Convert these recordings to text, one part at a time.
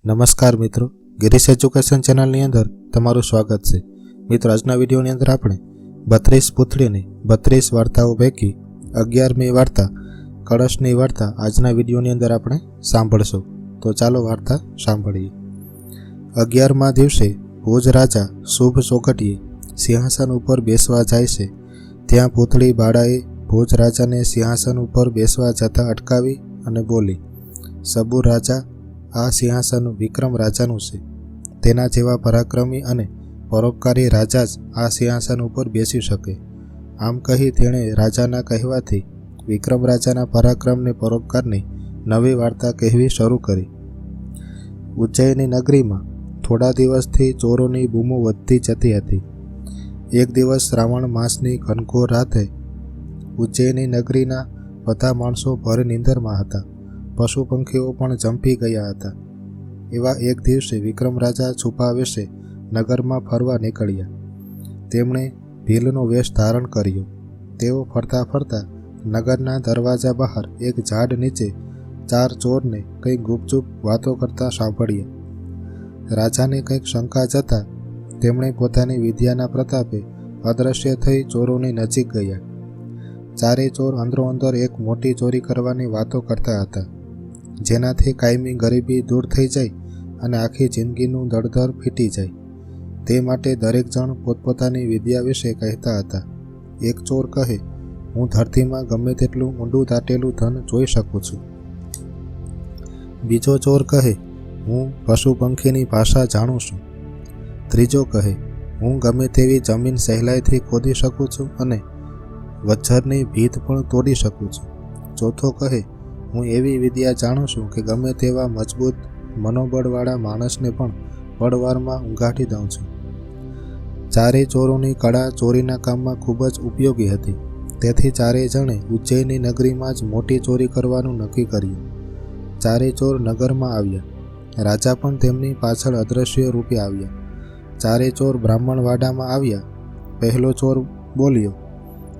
નમસ્કાર મિત્રો, ગિરીશ એજ્યુકેશન ચેનલની અંદર તમારું સ્વાગત છે। મિત્રો, આજના વિડીયોની અંદર આપણે 32 પૂતળીની 32 વાર્તાઓ પૈકી 11મી વાર્તા કળશની વાર્તા આજના વિડીયોની અંદર આપણે સાંભળશું। તો ચાલો વાર્તા સાંભળીએ। 11મા દિવસે ભોજ રાજા શુભ ચોકટીએ સિંહાસન ઉપર બેસવા જાય છે। ત્યાં પૂતળી બાળાએ ભોજ રાજાને સિંહાસન ઉપર બેસવા જતાં અટકાવી અને બોલી, સબૂર રાજા, આ સિંહાસન વિક્રમ રાજાનું છે। તેના જેવા પરાક્રમી અને પરોપકારી રાજા જ આ સિંહાસન ઉપર બેસી શકે। આમ કહી તેણે રાજાના કહેવાથી વિક્રમ રાજાના પરાક્રમને પરોપકારની નવી વાર્તા કહેવી શરૂ કરી। ઉજ્જૈની નગરીમાં થોડા દિવસથી ચોરોની બૂમો વધતી જતી હતી। એક દિવસ શ્રાવણ માસની ઘનઘોર રાતે ઉજ્જૈની નગરીના બધા માણસો ભર નીંદરમાં હતા। પશુ પંખીઓ પણ જંપી ગયા હતા। એવા એક દિવસે વિક્રમ રાજા છુપા વેશે નગરમાં ફરવા નીકળ્યા। તેમણે ભીલનો વેશ ધારણ કર્યો। તેઓ ફરતા ફરતા નગરના દરવાજા બહાર એક ઝાડ નીચે 4 ચોરને કંઈક ગુપચુપ વાતો કરતા સાંભળ્યા। રાજાને કંઈક શંકા જતાં તેમણે પોતાની વિદ્યાના પ્રતાપે અદૃશ્ય થઈ ચોરોની નજીક ગયા। 4 ચોર અંદરો અંદર એક મોટી ચોરી કરવાની વાતો કરતા હતા, જેનાથી કાયમી ગરીબી દૂર થઈ જાય અને આખી જિંદગીનું દળદર ફીટી જાય। તે માટે દરેક જણ પોતપોતાની વિદ્યા વિશે કહેતા હતા। એક ચોર કહે, હું ધરતીમાં ગમે તેટલું ઊંડું દાટેલું ધન જોઈ શકું છું। બીજો ચોર કહે, હું પશુ પંખીની ભાષા જાણું છું। ત્રીજો કહે, હું ગમે તેવી જમીન સહેલાઈથી ખોદી શકું છું અને વજ્જરની ભીત પણ તોડી શકું છું। ચોથો કહે, હું એવી વિદ્યા જાણું છું કે ગમે તેવા મજબૂત મનોબળવાળા માણસને પણ પળવારમાં ઊંઘાટી દઉં છું। 4 ચોરોની કળા ચોરીના કામમાં ખૂબ જ ઉપયોગી હતી। તેથી 4 જણે ઉજ્જૈની નગરીમાં જ મોટી ચોરી કરવાનું નક્કી કર્યું। 4 ચોર નગરમાં આવ્યા। રાજા પણ તેમની પાછળ અદૃશ્ય રૂપે આવ્યા। 4 ચોર બ્રાહ્મણવાડામાં આવ્યા। પહેલો ચોર બોલ્યો,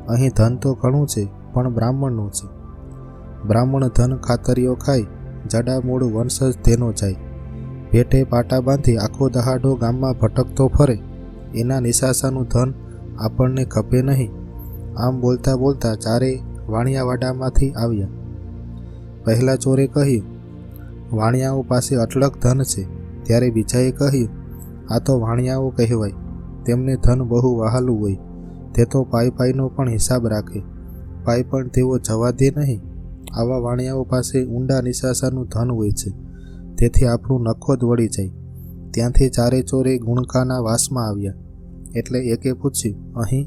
અહીં ધન તો ઘણું છે, પણ બ્રાહ્મણનું છે। બ્રાહ્મણ ધન ખાતરીઓ ખાય, જડામૂળ વંશજ તેનો જાય। ભેટે પાટા બાંધી આખો દહાડો ગામમાં ભટકતો ફરે, એના નિશાસાનું ધન આપણને ખપે નહીં। આમ બોલતા બોલતા 4 વાણિયાવાડામાંથી આવ્યા। પહેલા ચોરે કહ્યું, વાણિયાઓ પાસે અટલક ધન છે। ત્યારે બીજાએ કહ્યું, આ તો વાણિયાઓ કહેવાય, તેમને ધન બહુ વહાલું હોય। તે તો પાઈનો પણ હિસાબ રાખે, પાઈ પણ તેઓ જવા દે નહીં। આવા વાણિયાઓ પાસે ઊંડા નિશાસાનું ધન હોય છે, તેથી આપણું નખો જ વળી જાય। ત્યાંથી 4 ચોરે ગુણકાના વાસમાં આવ્યા। એટલે એકે પૂછ્યું, અહીં?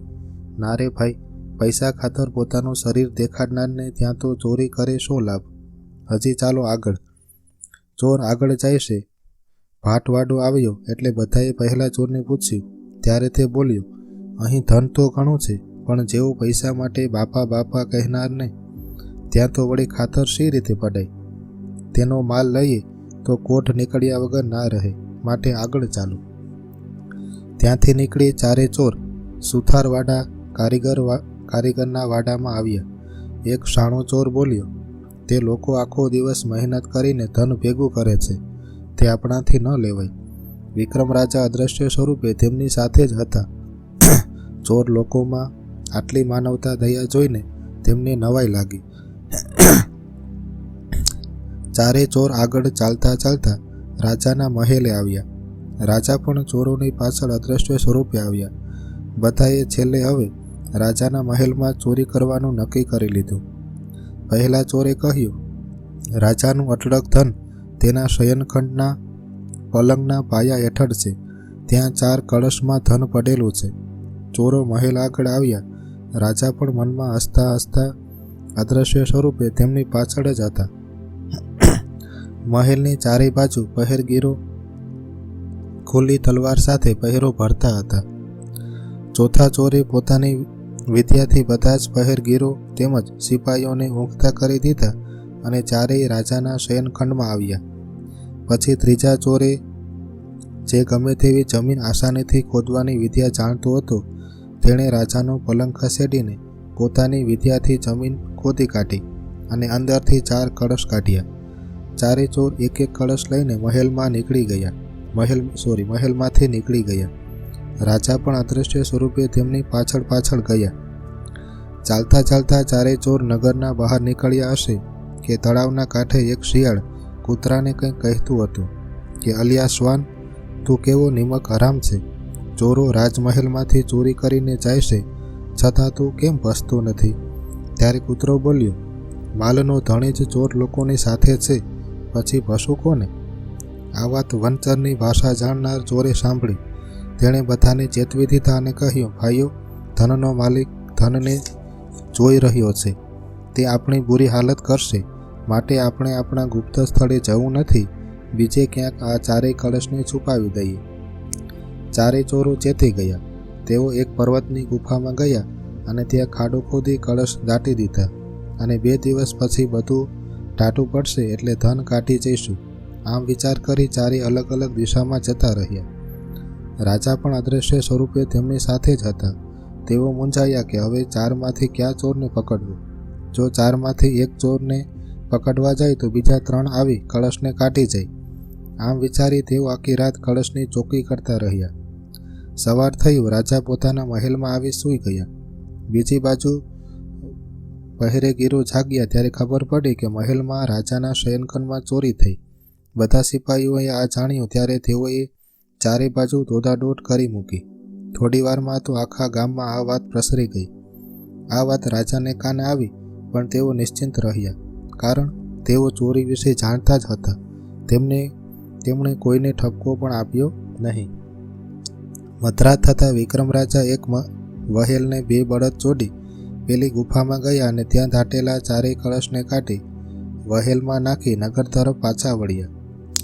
ના રે ભાઈ, પૈસા ખાતર પોતાનું શરીર દેખાડનારને ત્યાં તો ચોરી કરે શો લાભ? હજી ચાલો આગળ। ચોર આગળ જાય છે। ભાટવાડો આવ્યો એટલે બધાએ પહેલા ચોરને પૂછ્યું। ત્યારે તે બોલ્યો, અહીં ધન તો ઘણું છે, પણ જેવો પૈસા માટે બાપા બાપા કહેનારને ત્યાં તો વળી ખાતર શી રીતે પડાય? તેનો માલ લઈએ તો કોઠ નીકળ્યા વગર ના રહે, માટે આગળ ચાલો। ત્યાંથી નીકળી 4 ચોર સુથારવાડા કારીગરના વાડામાં આવ્યા। એક શાણો ચોર બોલ્યો, તે લોકો આખો દિવસ મહેનત કરીને ધન ભેગું કરે છે, તે આપણાથી ન લેવાય। વિક્રમ રાજા અદૃશ્ય સ્વરૂપે તેમની સાથે જ હતા। ચોર લોકોમાં આટલી માનવતા દયા જોઈને તેમને નવાઈ લાગી। 4 ચોર આગળ ચાલતા ચાલતા રાજાના મહેલે આવ્યા। રાજા પણ ચોરોની પાછળ અદૃશ્ય સ્વરૂપે આવ્યા। બધાએ છેલ્લે હવે રાજાના મહેલમાં ચોરી કરવાનું નક્કી કરી લીધું। પહેલા ચોરે કહ્યું, રાજાનું અટલક ધન તેના શયનખંડના પલંગના પાયા હેઠળ છે, ત્યાં 4 કળશમાં ધન પડેલું છે। ચોરો મહેલ આગળ આવ્યા। રાજા પણ મનમાં હસતા હસતા અદૃશ્ય સ્વરૂપે તેમની પાછળ જ હતા। મહેલની 4 બાજુ પહેરગીરો ખુલ્લી તલવાર સાથે પહેરો ભરતા હતા। ચોથા ચોરે પોતાની વિદ્યાથી બધા જ પહેરગીરો તેમજ સિપાહીઓને ઊંઘતા કરી દીધા અને 4 રાજાના શયનખંડમાં આવ્યા। પછી ત્રીજા ચોરે, જે ગમે તેવી જમીન આસાનીથી ખોદવાની વિદ્યા જાણતો હતો, તેણે રાજાનો પલંગ ખસેડીને પોતાની વિદ્યાથી જમીન ખોદી કાઢી અને અંદરથી 4 કળશ કાઢ્યા। ચારે ચોર એક એક કળશ લઈને મહેલમાંથી નીકળી ગયા. રાજા પણ અદૃશ્ય સ્વરૂપે તેમની પાછળ પાછળ ગયા. ચાલતા ચાલતા ચારે ચોર નગરના બહાર નીકળ્યા હશે કે તળાવના કાંઠે એક શિયાળ કૂતરાને કંઈક કહેતું હતું કે અલિયા શ્વાન, તું કેવો નિમક હરામ છે. ચોરો રાજમહેલમાંથી ચોરી કરીને જાય છે, છતાં તું કેમ ભસતો નથી? ત્યારે કૂતરો બોલ્યો, માલનો ધણી જ ચોર લોકોની સાથે છે, પછી ભસું કોને? આ વાત વનચરની ભાષા જાણનાર ચોરે સાંભળી. તેણે બધાને ચેતવી દીધા અને કહ્યું, ભાઈઓ, ધનનો માલિક ધનને જોઈ રહ્યો છે. તે આપણી બુરી હાલત કરશે, માટે આપણે આપણા ગુપ્ત સ્થળે જવું નથી, બીજે ક્યાંક આ ચારેય કળશને છુપાવી દઈએ. ચારેય ચોરો ચેતી ગયા. તેઓ એક પર્વતની ગુફામાં ગયા અને ત્યાં ખાડો ખોદી કળશ દાટી દીધા અને 2 દિવસ પછી બધું ટાટું પડશે એટલે ધન કાઢી જઈશું. આમ વિચાર કરી ચારેય અલગ અલગ દિશામાં જતા રહ્યા. રાજા પણ અદૃશ્ય સ્વરૂપે તેમની સાથે જ હતા. તેઓ મૂંઝાયા કે હવે 4માંથી કયા ચોરને પકડવો. જો 4માંથી એક ચોરને પકડવા જાય તો બીજા 3 આવી કળશને કાઢી જાય. આમ વિચારી તેઓ આખી રાત કળશની ચોકી કરતા રહ્યા. સવાર થયું, રાજા પોતાના મહેલમાં આવી સૂઈ ગયા. બીજી બાજુ પહેરેગીરો જાગ્યા ત્યારે ખબર પડી કે મહેલમાં રાજાના શયનખંડમાં ચોરી થઈ. બધા સિપાહીઓએ આ જાણ્યું ત્યારે તેઓએ ચારે બાજુ દોડાદોડ કરી મૂકી. થોડી વારમાં તો આખા ગામમાં આ વાત પ્રસરી ગઈ. આ વાત રાજાને કાને આવી, પણ તેઓ નિશ્ચિંત રહ્યા, કારણ તેઓ ચોરી વિશે જાણતા જ હતા. તેમણે કોઈને ઠપકો પણ આપ્યો નહીં. મધરાત થતાં વિક્રમ રાજા એક વહેલને 2 બળદ જોડી પેલી ગુફામાં ગયા અને ત્યાં દાટેલા ચારેય કળશને કાઢી વહેલમાં નાખી નગર તરફ પાછા વળ્યા.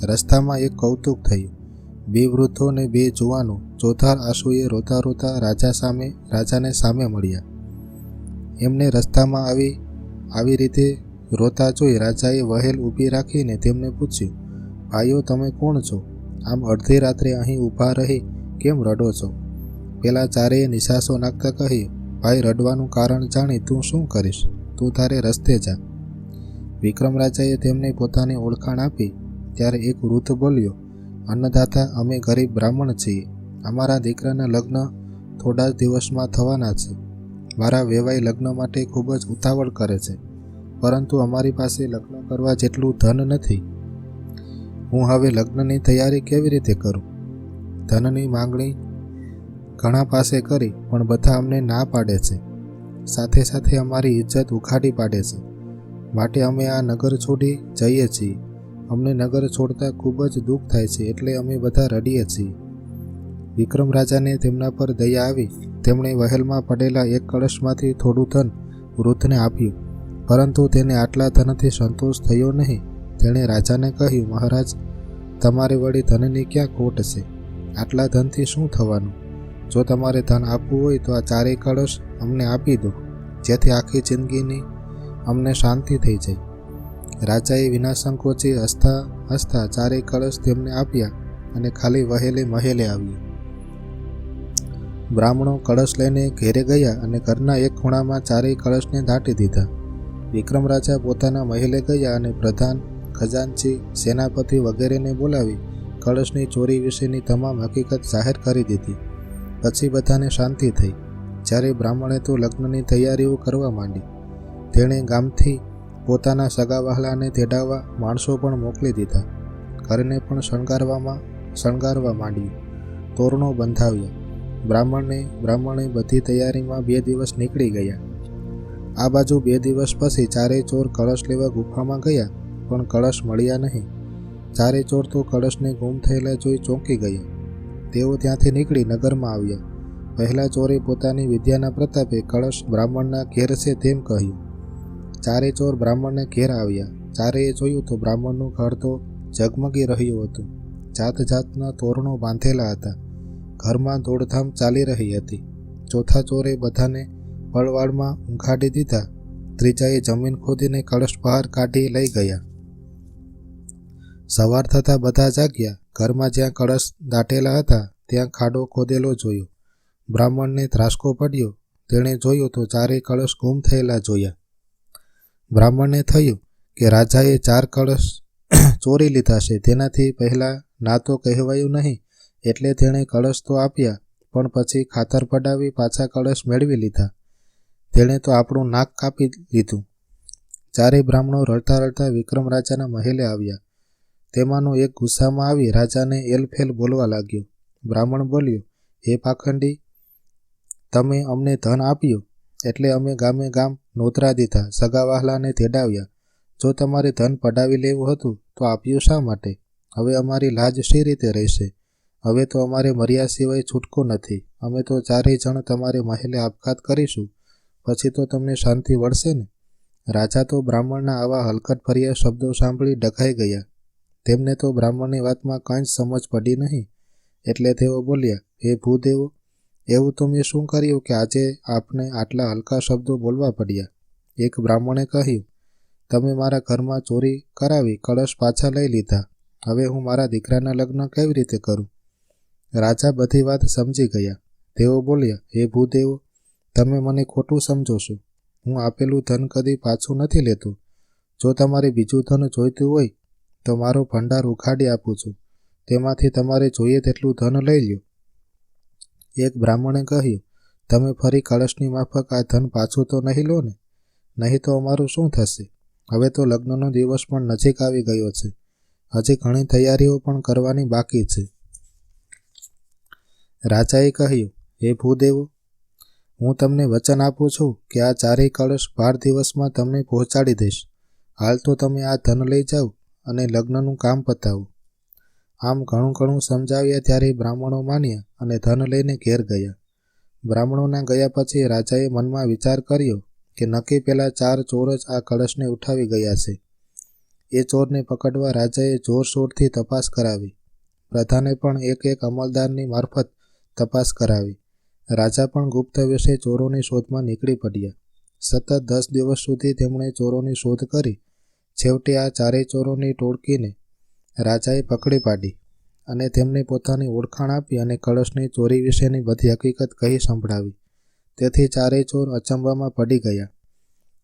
રસ્તામાં એક કૌતુક થયું. 2 વૃદ્ધો ને 2 જુવાનો ચોધાર આંસુએ રોતા રોતા રાજાને સામે મળ્યા. એમને રસ્તામાં આવી રીતે રોતા જોઈ રાજાએ વહેલ ઊભી રાખીને તેમને પૂછ્યું, ભાઈઓ, તમે કોણ છો? આમ અડધી રાત્રે અહીં ઊભા રહી કેમ રડો છો? પેલા ચારેય નિશાસો નાખતા કહ્યું, ભાઈ, રડવાનું કારણ જાણી તું શું કરીશ? તું તારે રસ્તે જા. વિક્રમ રાજાએ તેમને પોતાની ઓળખાણ આપી ત્યારે એક વૃદ્ધ બોલ્યો, અન્નદાતા, અમે ગરીબ બ્રાહ્મણ છીએ. અમારા દીકરાના લગ્ન થોડા જ દિવસમાં થવાના છે. મારા વેવાઈ લગ્ન માટે ખૂબ જ ઉતાવળ કરે છે, પરંતુ અમારી પાસે લગ્ન કરવા જેટલું ધન નથી. હું હવે લગ્નની તૈયારી કેવી રીતે કરું? ધનની માંગણી ઘણા પાસે કરી, પણ બધા અમને ના પાડે છે. સાથે સાથે અમારી ઇજ્જત ઉખાડી પાડે છે. માટે અમે આ નગર છોડી જઈએ છીએ. અમને નગર છોડતા ખૂબ જ દુઃખ થાય છે, એટલે અમે બધા રડીએ છીએ. વિક્રમ રાજાને તેમના પર દયા આવી. તેમણે વહેલમાં પડેલા એક કળશમાંથી થોડું ધન વૃદ્ધને આપ્યું, પરંતુ તેને આટલા ધનથી સંતોષ થયો નહીં. તેણે રાજાને કહ્યું, મહારાજ, તમારે વળી ધનની ક્યાં ખોટ છે? આટલા ધનથી શું થવાનું? જો તમારે ધન આપવું હોય તો આ ચારેય કળશ અમને આપી દો, જેથી આખી જિંદગીની અમને શાંતિ થઈ જાય. રાજાએ વિના સંકોચે હસતા ચારેય કળશ તેમને આપ્યા અને ખાલી વહેલે મહેલે આવ્યું. બ્રાહ્મણો કળશ લઈને ઘેરે ગયા અને ઘરના એક ખૂણામાં ચારેય કળશને દાટી દીધા. વિક્રમ રાજા પોતાના મહેલે ગયા અને પ્રધાન, ખજાનચી, સેનાપતિ વગેરેને બોલાવી કળશની ચોરી વિશેની તમામ હકીકત જાહેર કરી દીધી. પછી બધાને શાંતિ થઈ. જ્યારે બ્રાહ્મણે તો લગ્નની તૈયારીઓ કરવા માંડી. તેણે ગામથી પોતાના સગા વહાલાને તેડાવવા માણસો પણ મોકલી દીધા. ઘરને પણ શણગારવા માંડ્યું. તોરણો બંધાવ્યા. બ્રાહ્મણે બધી તૈયારીમાં 2 દિવસ નીકળી ગયા. આ બાજુ 2 દિવસ પછી ચારેય ચોર કળશ લેવા ગુફામાં ગયા, પણ કળશ મળ્યા નહીં. ચારેય ચોર તો કળશને ગુમ થયેલા જોઈ ચોંકી ગયા. તેઓ ત્યાંથી નીકળી નગરમાં આવ્યા. પહેલા ચોરે પોતાની વિદ્યાના પ્રતાપે કળશ બ્રાહ્મણના ઘેર છે તેમ કહ્યું. ચારેય ચોર બ્રાહ્મણને ઘેર આવ્યા. ચારેય જોયું તો બ્રાહ્મણનું ઘર તો ઝગમગી રહ્યું હતું. જાત જાતના તોરણો બાંધેલા હતા. ઘરમાં દોડધામ ચાલી રહી હતી. ચોથા ચોરે બધાને પળવાળમાં ઊંઘાડી દીધા. ત્રીજાએ જમીન ખોદીને કળશ બહાર કાઢી લઈ ગયા. સવાર થતાં બધા જાગ્યા. ઘરમાં જ્યાં કળશ દાટેલા હતા ત્યાં ખાડો ખોદેલો જોયો. બ્રાહ્મણને ત્રાસકો પડ્યો. તેણે જોયું તો ચારેય કળશ ગુમ થયેલા જોયા. બ્રાહ્મણને થયું કે રાજાએ 4 કળશ ચોરી લીધા છે. તેનાથી પહેલાં ના તો કહેવાયું નહીં એટલે તેણે કળશ તો આપ્યા, પણ પછી ખાતર પડાવી પાછા કળશ મેળવી લીધા. તેણે તો આપણું નાક કાપી લીધું. ચારેય બ્રાહ્મણો રડતા રડતા વિક્રમ રાજાના મહેલે આવ્યા. તેમાંનો એક ગુસ્સામાં આવી રાજાને એલફેલ બોલવા લાગ્યો. બ્રાહ્મણ બોલ્યો, હે પાખંડી, તમે અમને ધન આપ્યું એટલે અમે ગામે ગામ નોતરા દીધા, સગા વહાલાને તેડાવ્યા. જો તમારે ધન પડાવી લેવું હતું તો આપ્યું શા માટે? હવે અમારી લાજ શી રીતે રહેશે? હવે તો અમારે મર્યા સિવાય છૂટકો નથી. અમે તો ચારેય જણ તમારે મહેલે આપઘાત કરીશું, પછી તો તમને શાંતિ વળશે ને? રાજા તો બ્રાહ્મણના આવા હલકટ ભર્યા શબ્દો સાંભળી ડઘાઈ ગયા. તેમને તો બ્રાહ્મણની વાતમાં કંઈ જ સમજ પડી નહીં, એટલે તેઓ બોલ્યા, હે ભૂદેવો, એવું તો મેં શું કર્યું કે આજે આપને આટલા હલકા શબ્દો બોલવા પડ્યા? એક બ્રાહ્મણે કહ્યું, તમે મારા ઘરમાં ચોરી કરાવી કળશ પાછા લઈ લીધા. હવે હું મારા દીકરાના લગ્ન કેવી રીતે કરું? રાજા બધી વાત સમજી ગયા. તેઓ બોલ્યા, હે ભૂદેવો, તમે મને ખોટું સમજો છો. હું આપેલું ધન કદી પાછું નથી લેતો. જો તમારે બીજું ધન જોઈતું હોય તો મારો ભંડાર ઉખાડી આપું છું. તેમાંથી તમારે જોઈએ તેટલું ધન લઈ લ્યો. એક બ્રાહ્મણે કહ્યું, તમે ફરી કળશની માફક આ ધન પાછું તો નહીં લો ને? નહીં તો અમારું શું થશે? હવે તો લગ્નનો દિવસ પણ નજીક આવી ગયો છે. હજી ઘણી તૈયારીઓ પણ કરવાની બાકી છે. રાજાએ કહ્યું, હે ભૂદેવો, હું તમને વચન આપું છું કે આ ચારેય કળશ 12 દિવસમાં તમને પહોંચાડી દઈશ. હાલ તો તમે આ ધન લઈ જાઓ અને લગ્નનું કામ પતાવો. આમ ઘણું ઘણું સમજાવ્યા ત્યારે બ્રાહ્મણો માન્યા અને ધન લઈને ઘેર ગયા. બ્રાહ્મણોના ગયા પછી રાજાએ મનમાં વિચાર કર્યો કે નક્કી પેલા 4 ચોર જ આ કળશને ઉઠાવી ગયા છે. એ ચોરને પકડવા રાજાએ જોરશોરથી તપાસ કરાવી. પ્રધાને પણ એક એક અમલદારની મારફત તપાસ કરાવી. રાજા પણ ગુપ્ત વેશે ચોરોની શોધમાં નીકળી પડ્યા. સતત 10 દિવસ સુધી તેમણે ચોરોની શોધ કરી. છેવટે આ ચારેય ચોરોની ટોળકીને રાજાએ પકડી પાડી અને તેમને પોતાની ઓળખાણ આપી અને કળશની ચોરી વિશેની બધી હકીકત કહી સંભળાવી. તેથી ચારેય ચોર અચંબામાં પડી ગયા.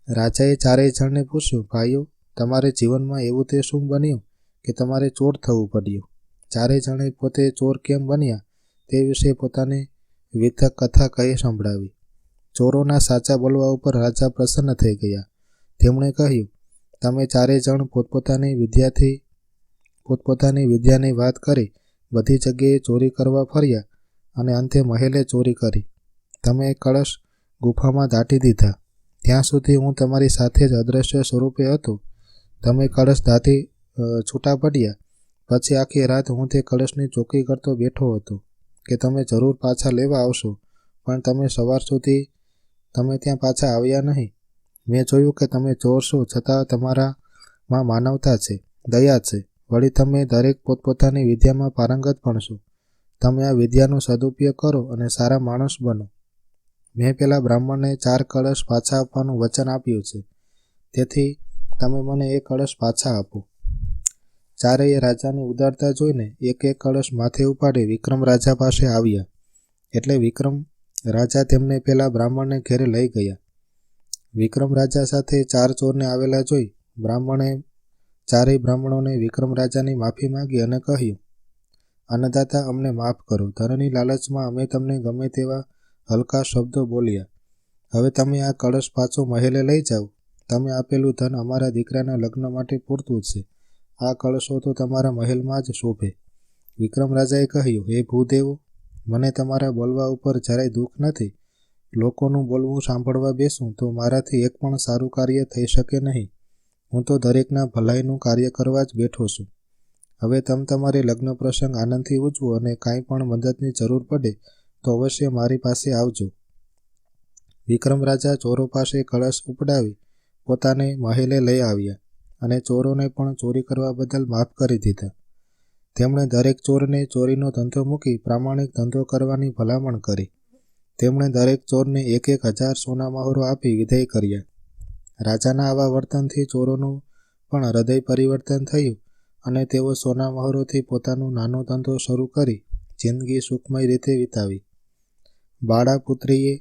રાજાએ ચારેય જણને પૂછ્યું, ભાઈઓ, તમારે જીવનમાં એવું તે શું બન્યું કે તમારે ચોર થવું પડ્યું? ચારેય જણે પોતે ચોર કેમ બન્યા તે વિશે પોતાની વિતક કથા કહી સંભળાવી. ચોરોના સાચા બોલવા ઉપર રાજા પ્રસન્ન થઈ ગયા. તેમણે કહ્યું, તમે ચારેય જણ પોતપોતાની વિદ્યાની વાત કરી બધી જગ્યાએ ચોરી કરવા ફર્યા અને અંતે મહેલે ચોરી કરી. તમે કળશ ગુફામાં દાટી દીધા. ત્યાં સુધી હું તમારી સાથે જ અદૃશ્ય સ્વરૂપે હતો. તમે કળશ દાટી છૂટા પડ્યા પછી આખી રાત હું તે કળશની ચોકી કરતો બેઠો હતો કે તમે જરૂર પાછા લેવા આવશો, પણ તમે સવાર સુધી તમે ત્યાં પાછા આવ્યા નહીં. મેં જોયું કે તમે ચોર છો, છતાં તમારામાં માનવતા છે, દયા છે. વળી તમે દરેક પોતપોતાની વિદ્યામાં પારંગત પણ છો. તમે આ વિદ્યાનો સદુપયોગ કરો અને સારા માણસ બનો. મેં પેલા બ્રાહ્મણને 4 કળશ પાછા આપવાનું વચન આપ્યું છે, તેથી તમે મને એ કળશ પાછા આપો. ચારેય રાજાની ઉદારતા જોઈને એક એક કળશ માથે ઉપાડી વિક્રમ રાજા પાસે આવ્યા. એટલે વિક્રમ રાજા તેમને પેલા બ્રાહ્મણને ઘેરે લઈ ગયા. વિક્રમ રાજા સાથે 4 ચોરને આવેલા જોઈ બ્રાહ્મણે ચારેય બ્રાહ્મણોને વિક્રમ રાજાની માફી માંગી અને કહ્યું, અન્નદાતા, અમને માફ કરો. ધનની લાલચમાં અમે તમને ગમે તેવા હલકા શબ્દો બોલ્યા. હવે તમે આ કળશ પાછો મહેલે લઈ જાઓ. તમે આપેલું ધન અમારા દીકરાના લગ્ન માટે પૂરતું છે. આ કળશો તો તમારા મહેલમાં જ શોભે. વિક્રમ રાજાએ કહ્યું, હે ભૂદેવો, મને તમારા બોલવા ઉપર જરાય દુઃખ નથી. લોકોનું બોલવું સાંભળવા બેસું તો મારાથી એક પણ સારું કાર્ય થઈ શકે નહીં. હું તો દરેકના ભલાઈનું કાર્ય કરવા જ બેઠો છું. હવે તમારે લગ્ન પ્રસંગ આનંદથી ઉજવો અને કાંઈ પણ મદદની જરૂર પડે તો અવશ્ય મારી પાસે આવજો. વિક્રમ રાજા ચોરો પાસે કળશ ઉપડાવી પોતાને મહેલે લઈ આવ્યા અને ચોરોને પણ ચોરી કરવા બદલ માફ કરી દીધા. તેમણે દરેક ચોરને ચોરીનો ધંધો મૂકી પ્રામાણિક ધંધો કરવાની ભલામણ કરી. તેમણે દરેક ચોરને 1,000 સોના મહોરો આપી વિદાય કર્યા. રાજાના આવા વર્તનથી ચોરોનું પણ હૃદય પરિવર્તન થયું અને તેઓ સોના મહોરોથી પોતાનો નાનો ધંધો શરૂ કરી જિંદગી સુખમય રીતે વિતાવી. બાળા પુત્રીએ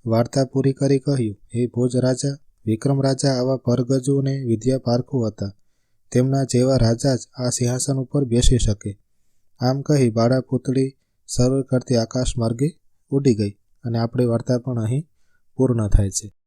વાર્તા પૂરી કરી કહ્યું, હે ભોજ રાજા, વિક્રમ રાજા આવા પરગજુ અને વિદ્યા પારખુ હતા. તેમના જેવા રાજા જ આ સિંહાસન ઉપર બેસી શકે. આમ કહી બાળા પૂતળી સરળ કરતી આકાશ માર્ગે ઉડી ગઈ અને આપણી વાર્તા પણ અહીં પૂર્ણ થાય છે.